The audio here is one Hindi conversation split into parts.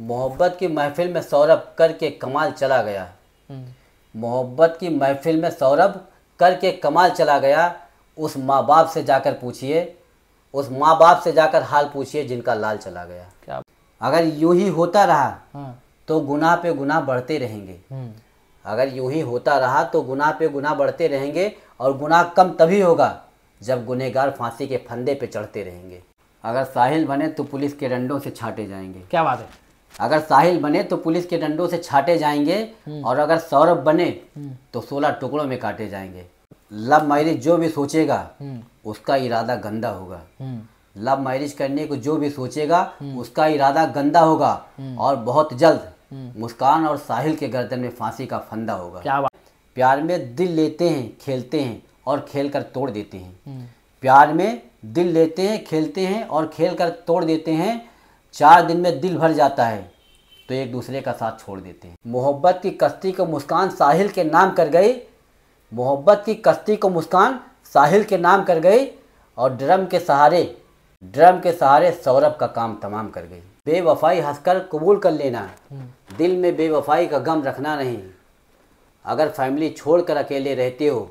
मोहब्बत की महफिल में सौरभ करके कमाल चला गया। मोहब्बत की महफिल में सौरभ करके कमाल चला गया। उस माँ बाप से जाकर पूछिए, उस माँ बाप से जाकर हाल पूछिए जिनका लाल चला गया। क्या? अगर यूं ही होता रहा तो गुनाह पे गुनाह बढ़ते रहेंगे। अगर यूं ही होता रहा तो गुनाह पे गुनाह बढ़ते रहेंगे, और गुनाह कम तभी होगा जब गुनहगार फांसी के फंदे पे चढ़ते रहेंगे। अगर साहिल बने तो पुलिस के डंडों से छाटे जाएंगे। क्या बात है। अगर साहिल बने तो पुलिस के डंडों से छाटे जाएंगे, और अगर सौरभ बने तो 16 टुकड़ों में काटे जाएंगे। लव मैरिज जो भी सोचेगा उसका इरादा गंदा होगा। लव मैरिज करने को जो भी सोचेगा उसका इरादा गंदा होगा, और बहुत जल्द मुस्कान और साहिल के गर्दन में फांसी का फंदा होगा। क्या बात। प्यार में दिल लेते हैं, खेलते हैं और खेल कर तोड़ देते हैं। प्यार में दिल लेते हैं, खेलते हैं और खेल कर तोड़ देते हैं। 4 दिन में दिल भर जाता है तो एक दूसरे का साथ छोड़ देते हैं। मोहब्बत की कश्ती को मुस्कान साहिल के नाम कर गई। मोहब्बत की कश्ती को मुस्कान साहिल के नाम कर गई, और ड्रम के सहारे सौरभ का काम तमाम कर गई। बेवफाई हंसकर कबूल कर लेना, दिल में बेवफाई का गम रखना नहीं। अगर फैमिली छोड़कर अकेले रहते हो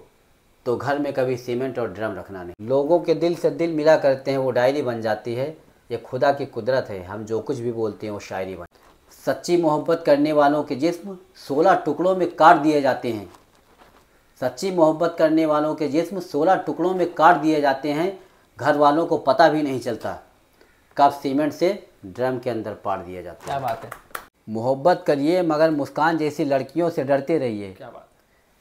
तो घर में कभी सीमेंट और ड्रम रखना नहीं। लोगों के दिल से दिल मिला करते हैं, वो डायरी बन जाती है। ये खुदा की कुदरत है, हम जो कुछ भी बोलते हैं वो शायरी बन। सच्ची मोहब्बत करने वालों के जिस्म 16 टुकड़ों में काट दिए जाते हैं। सच्ची मोहब्बत करने वालों के जिस्म 16 टुकड़ों में काट दिए जाते हैं। घर वालों को पता भी नहीं चलता कब सीमेंट से ड्रम के अंदर पाड़ दिया जाता है। क्या बात है। मोहब्बत करिए मगर मुस्कान जैसी लड़कियों से डरते रहिए। क्या बात।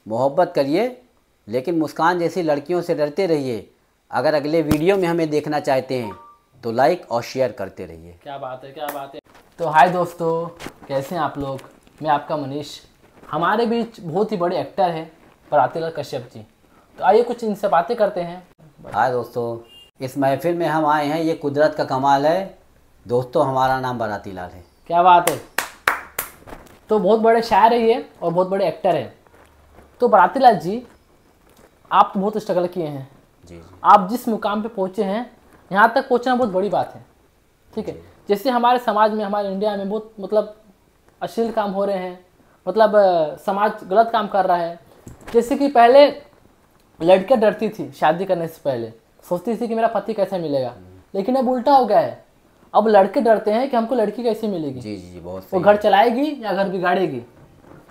मोहब्बत करिए लेकिन मुस्कान जैसी लड़कियों से डरते रहिए। अगर अगले वीडियो में हमें देखना चाहते हैं तो लाइक और शेयर करते रहिए। क्या बात है, क्या बात है। तो हाय दोस्तों, कैसे हैं आप लोग। मैं आपका मनीष। हमारे बीच बहुत ही बड़े एक्टर हैं बारातीलाल कश्यप जी। तो आइए कुछ इनसे बातें करते हैं। हाय दोस्तों, इस महफिल में हम आए हैं, ये कुदरत का कमाल है। दोस्तों, हमारा नाम बारातीलाल है। क्या बात है। तो बहुत बड़े शायर है ये और बहुत बड़े एक्टर हैं। तो बारातीलाल जी, आप तो बहुत स्ट्रगल किए हैं। जी। आप जिस मुकाम पे पहुँचे हैं, यहाँ तक पहुँचना बहुत बड़ी बात है। ठीक है। जैसे हमारे समाज में, हमारे इंडिया में बहुत मतलब अश्लील काम हो रहे हैं, मतलब समाज गलत काम कर रहा है। जैसे कि पहले लड़कियां डरती थी शादी करने से पहले, सोचती थी कि मेरा पति कैसे मिलेगा, लेकिन अब उल्टा हो गया है। अब लड़के डरते हैं कि हमको लड़की कैसे मिलेगी। जी जी, बहुत वो घर चलाएगी या घर बिगाड़ेगी।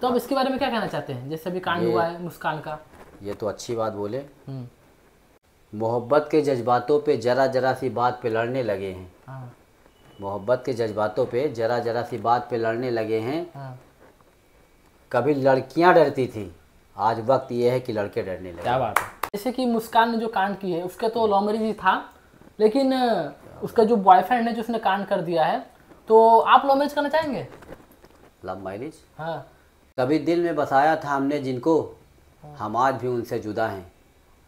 तो अब इसके बारे में क्या कहना चाहते हैं, जैसे अभी कांड हुआ है मुस्कान का। ये तो अच्छी बात बोले। मोहब्बत के जज्बातों पे जरा जरा सी बात पे लड़ने लगे हैं। हाँ। मोहब्बत के जज्बातों पे जरा जरा सी बात पे लड़ने लगे हैं। हाँ। कभी लड़कियां डरती थी, आज वक्त ये है कि लड़के डरने लगे। क्या बात है। जैसे कि मुस्कान ने जो कांड की है, उसका तो लव मैरिज ही था, लेकिन उसका जो बॉयफ्रेंड है जो उसने कांड कर दिया है, तो आप लव मैरिज करना चाहेंगे। Love marriage? हाँ। कभी दिल में बसाया था हमने जिनको, हम आज भी उनसे जुदा हैं।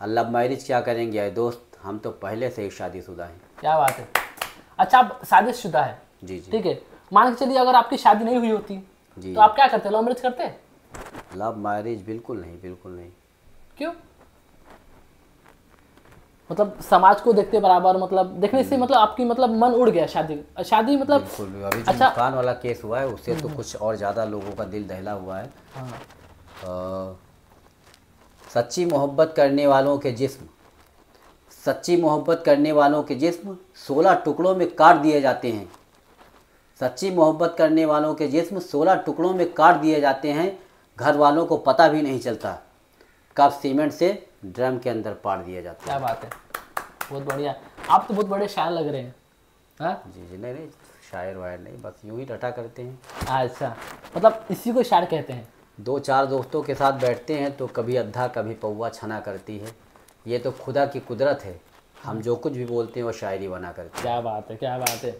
लव मैरिज क्या करेंगे यार दोस्त, हम तो पहले से ही शादीशुदा हैं। क्या बात है। अच्छा, आप शादीशुदा है। जी जी। ठीक है। मान के चलिए अगर आपकी शादी नहीं हुई होती जी, तो आप क्या करते, लव मैरिज करते। लव मैरिज बिल्कुल नहीं, बिल्कुल नहीं। क्यों। मतलब समाज को देखते बराबर, मतलब देखने से मतलब आपकी मतलब मन उड़ गया शादी मतलब। बिल्कुल भी। अभी जो अच्छा। मुस्कान वाला केस हुआ है उससे तो कुछ और ज़्यादा लोगों का दिल दहला हुआ है। हाँ। सच्ची मोहब्बत करने वालों के जिस्म, सच्ची मोहब्बत करने वालों के जिस्म 16 टुकड़ों में काट दिए जाते हैं। सच्ची मोहब्बत करने वालों के जिस्म 16 टुकड़ों में काट दिए जाते हैं। घर वालों को पता भी नहीं चलता कब सीमेंट से ड्रम के अंदर पाड़ दिया जाता है। क्या बात है, बहुत बढ़िया। आप तो बहुत बड़े शायर लग रहे हैं। हाँ? जी जी, नहीं नहीं, शायर वायर नहीं, बस यूं ही रटा करते हैं। अच्छा, मतलब इसी को शायर कहते हैं। 2-4 दोस्तों के साथ बैठते हैं तो कभी अद्धा कभी पौवा छना करती है। ये तो खुदा की कुदरत है, हम जो कुछ भी बोलते हैं वो शायरी बना करते हैं। क्या बात है, क्या बात है।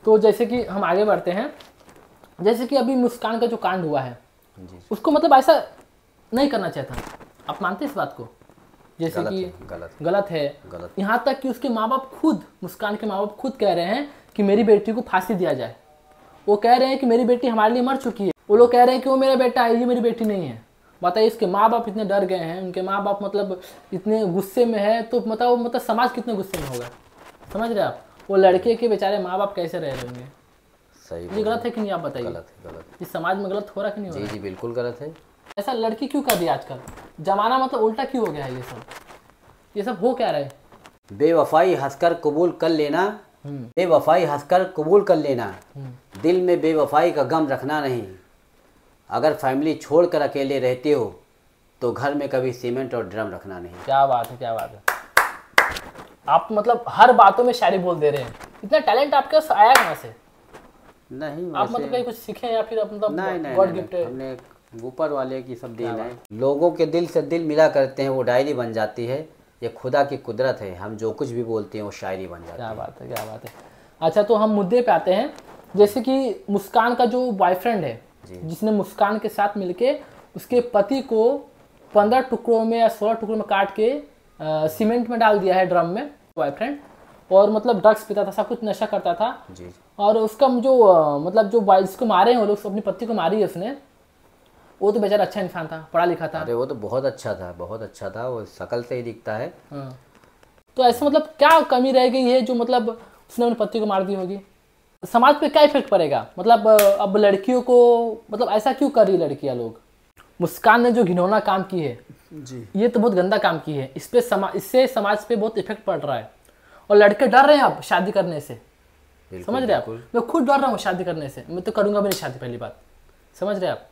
तो जैसे कि हम आगे बढ़ते हैं, जैसे कि अभी मुस्कान का जो कांड हुआ है जी। उसको मतलब ऐसा नहीं करना चाहिए था। आप मानते हैं इस बात को, जैसे कि गलत है। यहाँ तक कि उसके माँ बाप खुद, मुस्कान के माँ बाप खुद कह रहे हैं कि मेरी बेटी को फांसी दिया जाए। वो कह रहे हैं कि मेरी बेटी हमारे लिए मर चुकी है। वो लोग कह रहे हैं कि वो मेरा बेटा है, ये मेरी बेटी नहीं है। बताइए, इसके माँ बाप इतने डर गए हैं, उनके माँ बाप मतलब इतने गुस्से में है, तो मतलब समाज कितने गुस्से में होगा, समझ रहे आप। वो लड़के के बेचारे माँ बाप कैसे रह रहे होंगे। सही ये गलत है कि नहीं, आप बताइए। गलत है, गलत है। इस समाज में गलत हो रहा कि नहीं हो जी रहा? जी बिल्कुल गलत है। ऐसा लड़की क्यों कर रही है आजकल? जमाना मतलब उल्टा क्यों हो गया है? ये सब हो क्या रहा है? बेवफाई हंसकर कबूल कर लेना, बेवफाई हंसकर कबूल कर लेना, दिल में बेवफाई का गम रखना नहीं। अगर फैमिली छोड़कर अकेले रहते हो तो घर में कभी सीमेंट और ड्रम रखना नहीं। क्या बात है, क्या बात है। आप मतलब हर बातों में शायरी बोल दे रहे हैं। इतना टैलेंट आपके पास आया कहाँ से? नहीं आप मतलब कहीं कुछ सीखे या फिर मतलब नहीं, गॉड गिफ्ट है? हमने ऊपर वाले की सब देन है। लोगों के दिल से दिल मिला करते हैं, वो डायरी बन जाती है। ये खुदा की कुदरत है, हम जो कुछ भी बोलते हैं वो शायरी बन जाती है। क्या बात है, क्या बात है। अच्छा, तो हम मुद्दे पे आते हैं। जैसे कि मुस्कान का जो बॉयफ्रेंड है, जिसने मुस्कान के साथ मिलके उसके पति को 15 टुकड़ों में या 16 टुकड़ों में काट के सीमेंट में डाल दिया है, ड्रम में, बॉयफ्रेंड। और मतलब ड्रग्स पीता था, सब कुछ नशा करता था जी। और उसका जो मतलब जो जिसको मारे हैं वो लोग, अपनी पत्नी को मारी है उसने, वो तो बेचारा अच्छा इंसान था, पढ़ा लिखा था। अरे वो तो बहुत अच्छा था, बहुत अच्छा था, वो शक्ल से ही दिखता है। हाँ। तो ऐसा मतलब क्या कमी रह गई है जो मतलब उसने अपनी पत्नी को मार दी होगी? समाज पे क्या इफेक्ट पड़ेगा? मतलब अब लड़कियों को मतलब ऐसा क्यों कर रही लड़कियां लोग? मुस्कान ने जो घिनौना काम की है जी, ये तो बहुत गंदा काम की है। इससे समाज पे बहुत इफेक्ट पड़ रहा है और लड़के डर रहे हैं अब शादी करने से। समझ रहे हैं आप? मैं खुद डर रहा हूँ शादी करने से, मैं तो करूंगा भी नहीं शादी, पहली बात। समझ रहे हैं आप?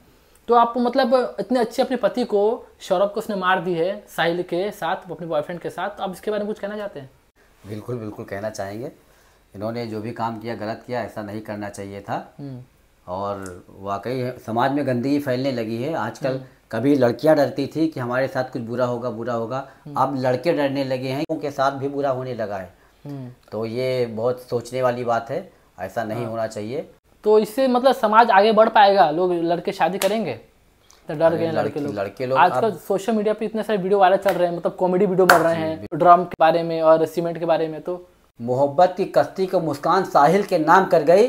तो आप मतलब इतने अच्छे अपने पति को, सौरभ को उसने मार दी है साहिल के साथ, अपने बॉयफ्रेंड के साथ। तो आप इसके बारे में कुछ कहना चाहते हैं? बिल्कुल बिल्कुल कहना चाहेंगे। इन्होंने जो भी काम किया गलत किया, ऐसा नहीं करना चाहिए था। और वाकई समाज में गंदगी फैलने लगी है आजकल। कभी लड़कियां डरती थी कि हमारे साथ कुछ बुरा होगा, बुरा होगा। अब लड़के डरने लगे हैं, उनके साथ भी बुरा होने लगा है। तो ये बहुत सोचने वाली बात है, ऐसा नहीं होना चाहिए। तो इससे मतलब समाज आगे बढ़ पाएगा? लोग लड़के शादी करेंगे तो डर गए लड़के लोग। आजकल सोशल मीडिया पे इतने सारे वीडियो वायरल चल रहे हैं, मतलब कॉमेडी वीडियो बन रहे हैं ड्रम के बारे में और सीमेंट के बारे में। तो मोहब्बत की कश्ती को मुस्कान साहिल के नाम कर गई,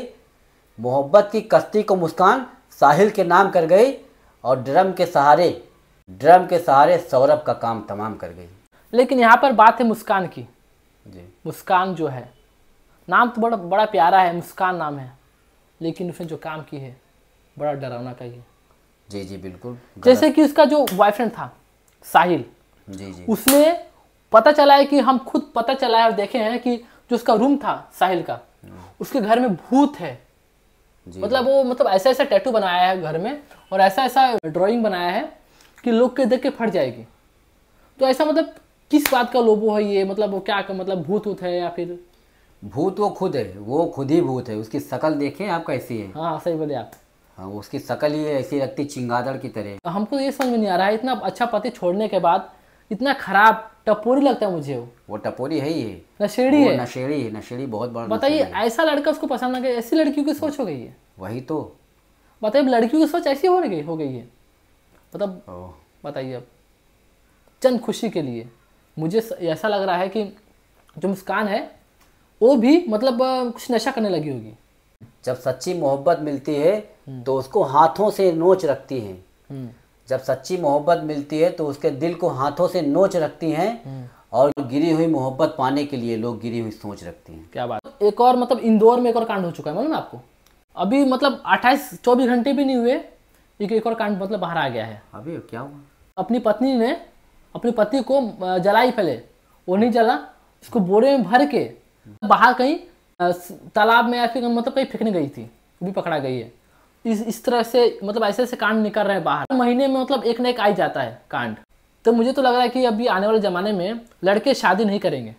मोहब्बत की कश्ती को मुस्कान साहिल के नाम कर गई, और ड्रम के सहारे सौरभ का काम तमाम कर गई। लेकिन यहाँ पर बात है मुस्कान की। जी। मुस्कान जो है, नाम तो बड़ा बड़ा प्यारा है, मुस्कान नाम है, लेकिन उसने जो काम की है बड़ा डरावना का ही है। जी जी बिल्कुल। जैसे कि उसका जो बॉयफ्रेंड था साहिल, जी जी, उसने पता चला है कि हम खुद पता चला है और देखे हैं कि जो उसका रूम था साहिल का, उसके घर में भूत है। मतलब वो मतलब ऐसा ऐसा टैटू बनाया है घर में और ऐसा ऐसा ड्राइंग बनाया है कि लोग के देख के फट जाएगी। तो ऐसा मतलब किस बात का लोबो है ये? मतलब वो क्या मतलब भूत है या फिर? भूत वो खुद है, वो खुद ही भूत है। उसकी शक्ल देखें आप कैसी है। हाँ सही बोले आप। हाँ, उसकी शक्ल ही ऐसी लगती चिंगादड़ की तरह। हमको ये समझ में नहीं आ रहा है, इतना अच्छा पति छोड़ने के बाद इतना खराब टपोरी लगता है मुझे। वो टपोरी है ही है, नशेड़ी है, नशेड़ी बहुत बड़ा। बताइए ऐसा लड़का उसको पसंद आ गया? ऐसी लड़कियों की सोच हो गई है। वही तो बताइए, लड़कियों की सोच ऐसी हो गई है मतलब। बताइए अब, चंद खुशी के लिए मुझे ऐसा लग रहा है कि जो मुस्कान है वो भी मतलब कुछ नशा करने लगी होगी। जब सच्ची मोहब्बत मिलती है तो उसको हाथों से नोच रखती हैं। जब सच्ची मोहब्बत मिलती है तो उसके दिल को हाथों से नोच रखती हैं, और गिरी हुई मोहब्बत पाने के लिए लोग गिरी हुई सोच रखते हैं। क्या बात। एक और मतलब इंदौर में एक और कांड हो चुका है, मालूम है आपको? अभी मतलब 28-24 घंटे भी नहीं हुए, एक और कांड मतलब बाहर आ गया है। अभी क्या हुआ? अपनी पत्नी ने अपने पति को जलाई, पहले वो नहीं जला, उसको बोरे में भर के बाहर कहीं तालाब में या फिर मतलब कहीं फेंकने गई थी, वो भी पकड़ा गई है। इस तरह से मतलब ऐसे ऐसे कांड निकल रहे हैं बाहर। महीने में मतलब एक न एक आ ही जाता है कांड। तो मुझे तो लग रहा है कि अभी आने वाले ज़माने में लड़के शादी नहीं करेंगे।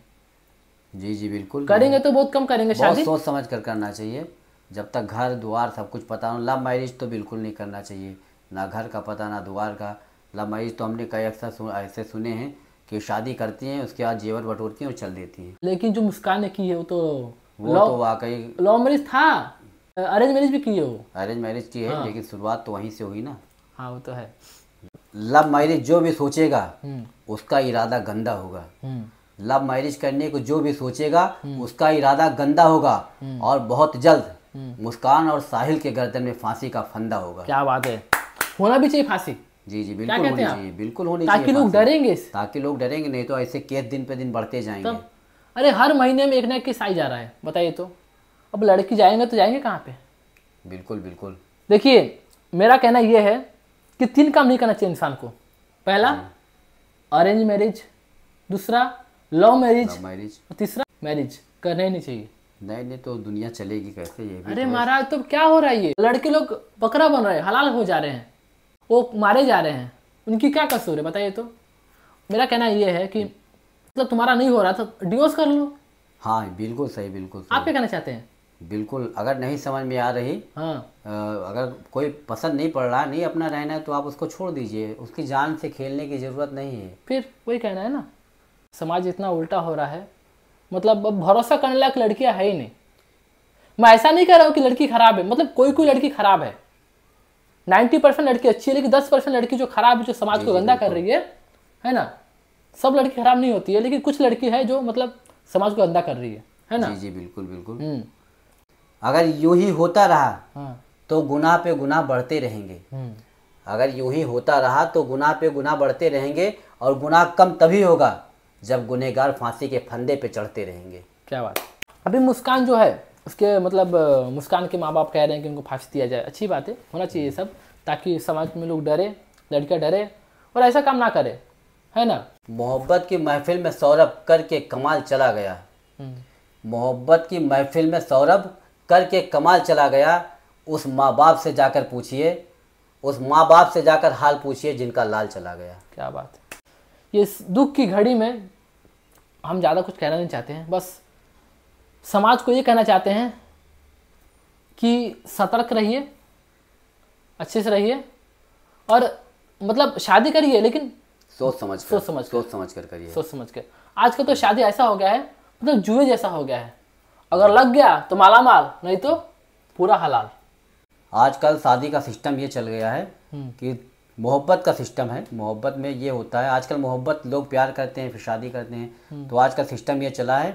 जी जी बिल्कुल, करेंगे तो बहुत कम करेंगे शादी। सोच समझ कर करना चाहिए। जब तक घर द्वार सब कुछ पता हो। लव मैरिज तो बिल्कुल नहीं करना चाहिए, ना घर का पता ना द्वार का। लव मैरिज तो हमने कई अक्सर ऐसे सुने हैं कि शादी करती हैं, उसके बाद जेवर बटोरती हैं और चल देती हैं। लेकिन जो मुस्कान ने की है वो तो वाकई लव मैरिज था, अरेंज मैरिज भी की है वो। अरेंज मैरिज की है, लेकिन शुरुआत तो वहीं से हुई ना। हाँ वो तो है। लव मैरिज जो भी सोचेगा उसका इरादा गंदा होगा। लव मैरिज करने को जो भी सोचेगा उसका इरादा गंदा होगा, और बहुत जल्द मुस्कान और साहिल के गर्दन में फांसी का फंदा होगा। क्या बात है, होना भी चाहिए फांसी। जी जी बिल्कुल होनी चाहिए, बिल्कुल होनी चाहिए, ताकि लोग डरेंगे। ताकि लोग डरेंगे, नहीं तो ऐसे केस दिन पे दिन बढ़ते जाएंगे। अरे हर महीने में एक ना एक केस आई जा रहा है, बताइए तो। अब लड़की जाएंगे तो जाएंगे कहाँ पे? बिल्कुल बिल्कुल। देखिए मेरा कहना यह है कि 3 काम नहीं करना चाहिए इंसान को। पहला अरेंज मैरिज, दूसरा लव मैरिज, लव मैरिज, और तीसरा मैरिज करना ही नहीं चाहिए। नहीं तो दुनिया चलेगी कैसे, ये भी अरे तो है। महाराज तो क्या हो रहा है, ये लड़के लोग बकरा बन रहे हैं, हलाल हो जा रहे हैं, वो मारे जा रहे हैं, उनकी क्या कसूर है बताइए। तो मेरा कहना ये है कि मतलब तुम्हारा नहीं हो रहा तो डिवोर्स कर लो। हाँ बिल्कुल सही, बिल्कुल आप सही। क्या कहना चाहते हैं? बिल्कुल, अगर नहीं समझ में आ रही, हाँ अगर कोई पसंद नहीं पड़ रहा, नहीं अपना रहना है, तो आप उसको छोड़ दीजिए। उसकी जान से खेलने की ज़रूरत नहीं है। फिर वही कहना है ना, समाज इतना उल्टा हो रहा है, मतलब अब भरोसा करने लायक लड़कियां है ही नहीं। मैं ऐसा नहीं कह रहा हूँ कि लड़की खराब है, मतलब कोई कोई लड़की खराब है, 90% लड़की अच्छी है, लेकिन 10% लड़की जो खराब है, जो समाज को गंदा कर रही है ना। सब लड़की खराब नहीं होती है, लेकिन कुछ लड़की है जो मतलब समाज को गंदा कर रही है ना। जी जी बिल्कुल बिल्कुल। अगर यूं ही होता रहा हाँ। तो गुनाह पे गुनाह बढ़ते रहेंगे। अगर यूं ही होता रहा तो गुनाह पे गुनाह बढ़ते रहेंगे, और गुनाह कम तभी होगा जब गुनहगार फांसी के फंदे पे चढ़ते रहेंगे। क्या बात। अभी मुस्कान जो है उसके मतलब मुस्कान के माँ बाप कह रहे हैं कि उनको फांसी दिया जाए। अच्छी बात है, होना चाहिए ये सब, ताकि समाज में लोग डरे, लड़कियां डरे और ऐसा काम ना करे, है ना। मोहब्बत की महफिल में सौरभ करके कमाल चला गया। मोहब्बत की महफिल में सौरभ करके कमाल चला गया। उस माँ बाप से जाकर पूछिए, उस माँ बाप से जाकर हाल पूछिए जिनका लाल चला गया। क्या बात है। ये इस दुख की घड़ी में हम ज़्यादा कुछ कहना नहीं चाहते हैं, बस समाज को ये कहना चाहते हैं कि सतर्क रहिए, अच्छे से रहिए, और मतलब शादी करिए लेकिन सोच समझ कर करिए। सोच समझ कर। आजकल तो शादी ऐसा हो गया है, मतलब जुए जैसा हो गया है, अगर लग गया तो माला माल, नहीं तो पूरा हलाल। आजकल शादी का सिस्टम ये चल गया है कि मोहब्बत का सिस्टम है। मोहब्बत में ये होता है, आजकल मोहब्बत, लोग प्यार करते हैं फिर शादी करते हैं। तो आजकल सिस्टम ये चला है,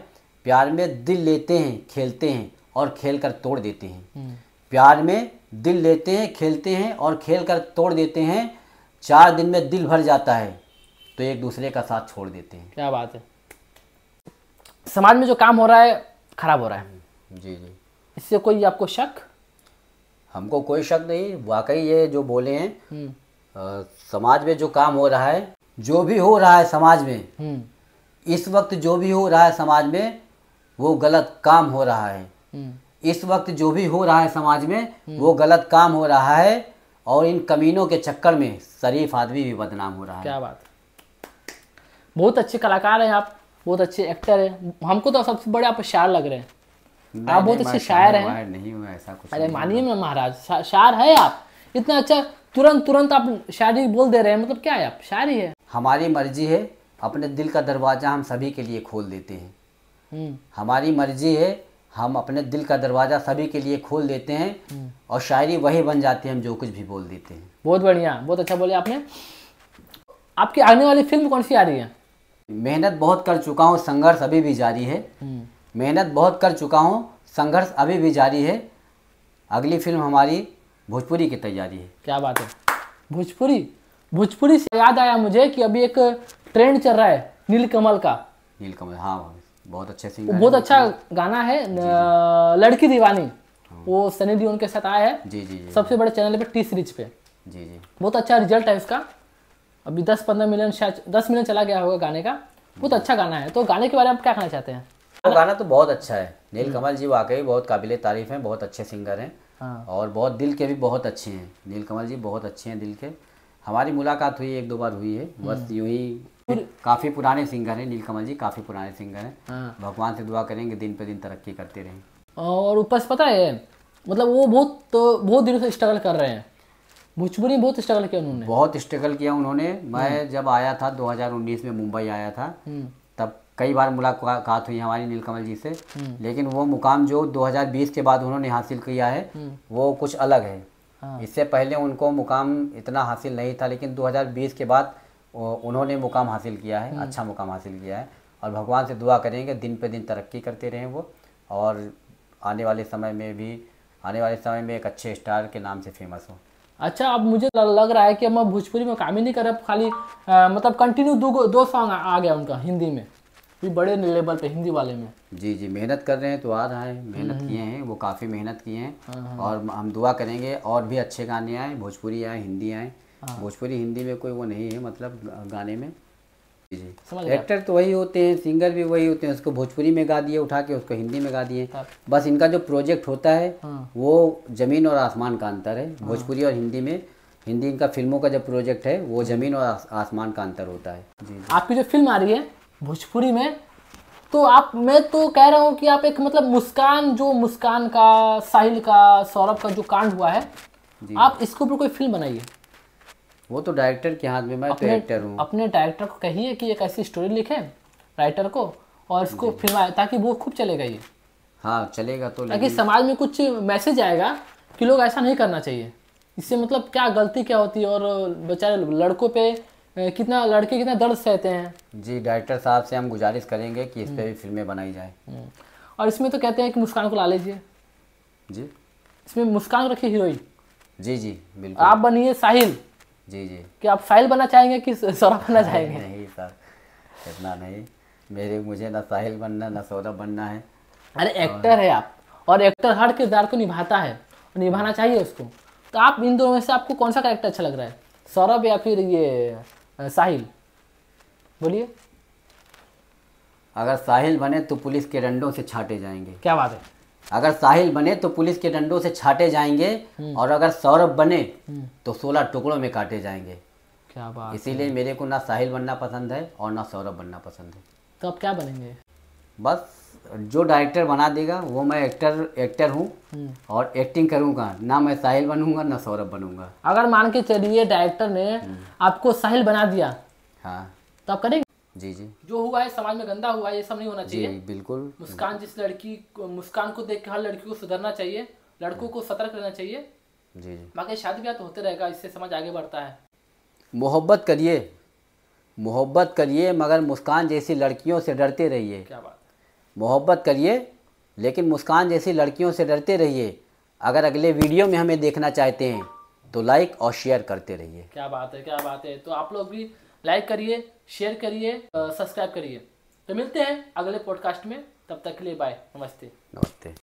प्यार में दिल लेते हैं, खेलते हैं और खेल कर तोड़ देते हैं। प्यार में दिल लेते हैं, खेलते हैं और खेल कर तोड़ देते हैं। 4 दिन में दिल भर जाता है तो एक दूसरे का साथ छोड़ देते हैं। क्या बात है। समाज में जो काम हो रहा है खराब हो रहा है। जी जी। इससे कोई आपको शक? हमको कोई शक नहीं, वाकई ये जो बोले हैं, समाज में जो काम हो रहा है, जो भी हो रहा है समाज में, इस वक्त जो भी हो रहा है समाज में, वो गलत काम हो रहा है। इस वक्त जो भी हो रहा है समाज में, वो गलत काम हो रहा है, और इन कमीनों के चक्कर में शरीफ आदमी भी बदनाम हो रहा है। क्या बात है। बहुत अच्छे कलाकार हैं आप, बहुत अच्छे एक्टर हैं। हमको तो सबसे बड़े आप शायर लग रहे हैं। आप बहुत अच्छे शायर हैं। नहीं हूँ ऐसा कुछ। अरे मानिए ना महाराज, शायर है आप, इतना अच्छा तुरंत आप शायरी बोल दे रहे हैं, मतलब क्या है आप, शायर ही है। हमारी मर्जी है, अपने दिल का दरवाज़ा हम सभी के लिए खोल देते हैं। हमारी मर्जी है, हम अपने दिल का दरवाज़ा सभी के लिए खोल देते हैं, और शायरी वही बन जाती है हम जो कुछ भी बोल देते हैं। बहुत बढ़िया, बहुत अच्छा बोले आपने। आपकी आने वाली फिल्म कौन सी आ रही है? मेहनत बहुत कर चुका हूँ, संघर्ष अभी भी जारी है। मेहनत बहुत कर चुका हूँ, संघर्ष अभी भी जारी है। अगली फिल्म हमारी भोजपुरी की तैयारी है। क्या बात है। भोजपुरी से याद आया मुझे कि अभी एक ट्रेंड चल रहा है नीलकमल का। नीलकमल, हाँ बहुत अच्छे सिंगर, बहुत अच्छा गाना है, लड़की दीवानी। वो सनी देओल के साथ आया है। जी जी जी। सबसे बड़े चैनल पे, टी सीरीज पे। जी जी। बहुत अच्छा रिजल्ट है इसका, अभी 10-15 मिलियन, शायद 10 मिलियन चला गया होगा गाने का। बहुत अच्छा गाना है। तो गाने के बारे में आप क्या कहना चाहते हैं? वो गाना तो बहुत अच्छा है। नीलकमल जी वाकई बहुत काबिले तारीफ हैं, बहुत अच्छे सिंगर हैं। हाँ। और बहुत दिल के भी बहुत अच्छे हैं। नीलकमल जी बहुत अच्छे हैं दिल के। हमारी मुलाकात हुई, 1-2 बार हुई है, बस यूं ही। काफ़ी पुराने सिंगर हैं नीलकमल जी, काफ़ी पुराने सिंगर हैं। हाँ। भगवान से दुआ करेंगे दिन पे दिन तरक्की करते रहें। और ऊपर से पता है, मतलब वो बहुत दिनों से स्ट्रगल कर रहे हैं। भोजपुरी में बहुत स्ट्रगल किया उन्होंने। बहुत स्ट्रगल किया उन्होंने। मैं जब आया था 2019 में मुंबई आया था, तब कई बार मुलाकात हुई हमारी नीलकमल जी से। लेकिन वो मुकाम जो 2020 के बाद उन्होंने हासिल किया है, वो कुछ अलग है। हाँ। इससे पहले उनको मुकाम इतना हासिल नहीं था, लेकिन 2020 के बाद उन्होंने मुकाम हासिल किया है, अच्छा मुकाम हासिल किया है। और भगवान से दुआ करेंगे दिन पे दिन तरक्की करते रहें वो, और आने वाले समय में एक अच्छे स्टार के नाम से फेमस हो। अच्छा, अब मुझे लग रहा है कि अब मैं भोजपुरी में काम ही नहीं कर रहा, खाली मतलब कंटिन्यू 2 सॉन्ग आ गया उनका हिंदी में। भी बड़े लेवल पे हिंदी वाले में। जी जी, मेहनत कर रहे हैं तो आ रहा है, मेहनत किए हैं, वो काफ़ी मेहनत किए हैं। और हम दुआ करेंगे और भी अच्छे गाने आए, भोजपुरी आए, हिंदी आए। भोजपुरी हिंदी में कोई वो नहीं है मतलब गाने में। जी जी, एक्टर तो वही होते हैं, सिंगर भी वही होते हैं, उसको भोजपुरी में गा दिए उठा के, उसको हिंदी में गा दिए। बस इनका जो प्रोजेक्ट होता है वो ज़मीन और आसमान का अंतर है। भोजपुरी और हिंदी में, हिंदी इनका फिल्मों का जो प्रोजेक्ट है वो ज़मीन और आसमान का अंतर होता है। जी, आपकी जो फिल्म आ रही है भोजपुरी में, तो आप, मैं तो कह रहा हूँ कि आप एक मतलब मुस्कान का, साहिल का, सौरभ का जो कांड हुआ है, आप इसके ऊपर कोई फिल्म बनाइए। वो तो डायरेक्टर के हाथ में, मैं तो एक्टर हूँ। अपने डायरेक्टर को कहिए कि एक ऐसी स्टोरी लिखे राइटर को, और इसको फिल्माए, ताकि वो खूब चलेगा ये। हाँ चलेगा तो, ताकि समाज में कुछ मैसेज आएगा कि लोग ऐसा नहीं करना चाहिए। इससे मतलब क्या गलती क्या होती है, और बेचारे लड़कों पे लड़के कितना दर्द सहते हैं। जी, डायरेक्टर साहब से हम गुजारिश करेंगे कि इस पे भी फिल्में बनाई जाए। और इसमें तो कहते हैं कि मुस्कान को ला लीजिए। जी, इसमें मुस्कान रखिए हीरोइन। जी जी बिल्कुल। आप बनिए साहिल। जी जी। कि आप साहिल बनना चाहेंगे कि सौरभ बनना चाहेंगे? नहीं सर, इतना नहीं, मुझे ना साहिल बनना ना सौरभ बनना है। अरे एक्टर है आप, और एक्टर हर किरदार को निभाता है, और निभाना चाहिए उसको। तो आप इन दोनों में से आपको कौन सा कैरेक्टर अच्छा लग रहा है, सौरभ या फिर ये साहिल? बोलिए। अगर साहिल बने तो पुलिस के डंडों से छाटे जाएंगे। क्या बात है। अगर साहिल बने तो पुलिस के डंडों से छाटे जाएंगे, और अगर सौरभ बने तो 16 टुकड़ों में काटे जाएंगे। क्या बात। इसीलिए मेरे को ना साहिल बनना पसंद है और ना सौरभ बनना पसंद है। तो आप क्या बनेंगे? बस जो डायरेक्टर बना देगा वो, मैं एक्टर हूँ और एक्टिंग करूँगा, ना मैं साहिल बनूंगा ना सौरभ बनूंगा। अगर मान के चलिए डायरेक्टर ने आपको साहिल बना दिया, हाँ, तो आप करेंगे? जी जी। जो हुआ है समाज में गंदा हुआ है, ये सब नहीं होना चाहिए। जी बिल्कुल। मुस्कान को देख के हर लड़की को सुधरना चाहिए, लड़कों को सतर्क रहना चाहिए। जी जी। बाकी शादी ब्याह तो होते रहेगा, इससे समाज आगे बढ़ता है। मोहब्बत करिए मगर मुस्कान जैसी लड़कियों से डरते रहिए। क्या बात। मोहब्बत करिए लेकिन मुस्कान जैसी लड़कियों से डरते रहिए। अगर अगले वीडियो में हमें देखना चाहते हैं तो लाइक और शेयर करते रहिए। क्या बात है, क्या बात है। तो आप लोग भी लाइक करिए, शेयर करिए, सब्सक्राइब करिए। तो मिलते हैं अगले पॉडकास्ट में, तब तक के लिए बाय, नमस्ते। नमस्ते।